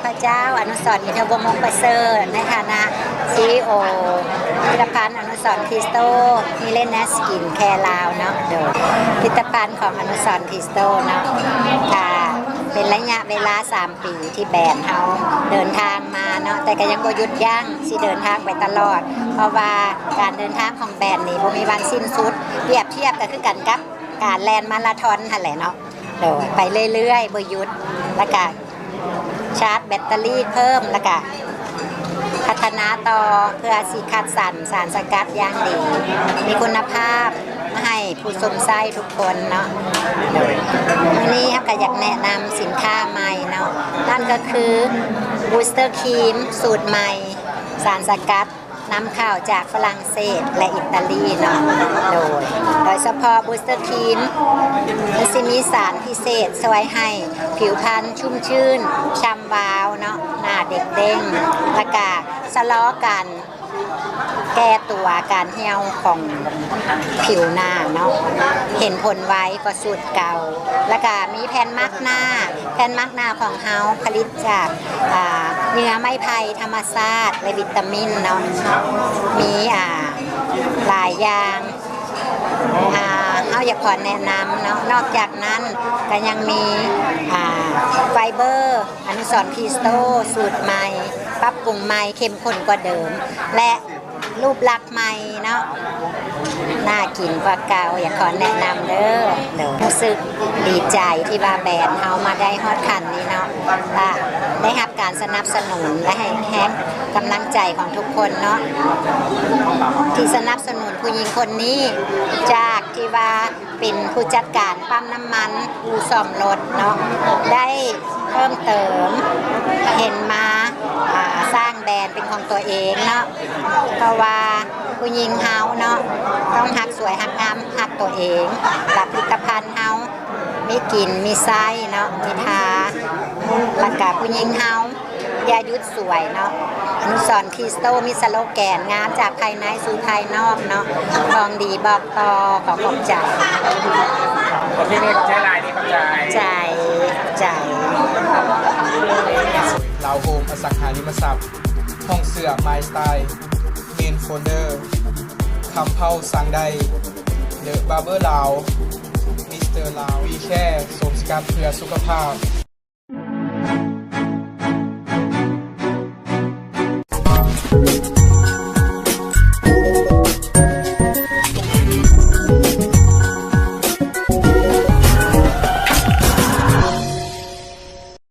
ข้าเจ้าอนุสรณ์อินทวงศ์ประเสริฐในฐานะ CEO ผลิตภัณฑ์อนุสรณ์คริสโตมิเลนเนสกินแคร์ลาวเนาะโดยผลิตภัณฑ์ของอนุสรณ์คริสโตเนาะค่ะเป็นระยะเวลา3 ปีที่แบรนด์เฮาเดินทางมาเนาะแต่ก็ยังบ่หยุดยั้งสิเดินทางไปตลอดเพราะว่าการเดินทางของแบรนด์นี่บ่มีวันสิ้นสุดเปรียบเทียบก็คือกันกับการแล่นมาราธอนนั่นแหละเนาะโดยไปเรื่อยๆบ่หยุดแล้วก็ชาร์จแบตเตอรี่เพิ่มแล้วก็พัฒนาต่อเพื่อสิคัดสรรสารสกัดอย่างดีมีคุณภาพมาให้ผู้ชมไส้ทุกคนเนาะวันนี้ครับก็อยากแนะนำสินค้าใหม่เนาะนั่นก็คือบูสเตอร์ครีมสูตรใหม่สารสกัดนำเข้าจากฝรั่งเศสและอิตาลีเนาะโดยเฉพาะบูสเตอร์ครีมมันจะมีสารพิเศษช่วยให้ผิวพรรณชุ่มชื่นช่ำวาวเนาะหน้าเด็กเด้งและก็ชะลอการแก้ตัวการเหี่ยวของผิวหน้าเนาะเห็นผลไวก็สูตรเก่าแล้วก็มีแผ่นมาร์กหน้าของเฮาผลิตจากเนื้อไม้ไผ่ธรรมชาติและวิตามินเนาะมีหลายอย่างเฮาอยากขอแนะนำเนาะนอกจากนั้นก็ยังมีไฟเบอร์อนุสรณ์คริสโตสูตรใหม่ปรับปรุงใหม่เข้มข้นกว่าเดิมและรูปลักษณ์ใหม่เนาะน่ากินกว่าเก่าอยากขอแนะนำเด้อรู้สึกดีใจที่ว่าแบรนด์เฮามาได้ฮอดคันนี้เนาะได้รับการสนับสนุนและให้แฮงกำลังใจของทุกคนเนาะที่สนับสนุนผู้หญิงคนนี้จากที่ว่าเป็นผู้จัดการปั๊มน้ำมันอู่ซ่อมรถเนาะได้เพิ่มเติมเห็นมาสร้างแบรนด์เป็นของตัวเองเนาะเพราะว่าผู้หญิงเฮาเนาะต้องหักสวยหักงามหักตัวเองผลิตภัณฑ์เฮามีกลิ่นมีไส้เนาะมีทาแล้วก็ผู้หญิงเฮาอย่าหยุดสวยเนาะอนุสรณ์คริสโตมีสโลแกนงามจากภายในสู่ภายนอกเนาะของดีบอกต่อขอขอบใจที่นี่ใช้ลายนี่เข้าใจลาวโฮมอสังหาริมทรัพย์ห้องเสื้อไมสไตล์เมนโฟลเดอร์คำเผาสังใดเดอะบาร์เบอร์ลาวมิสเตอร์ลาววีแค่สมสกัดเพื่อสุขภาพ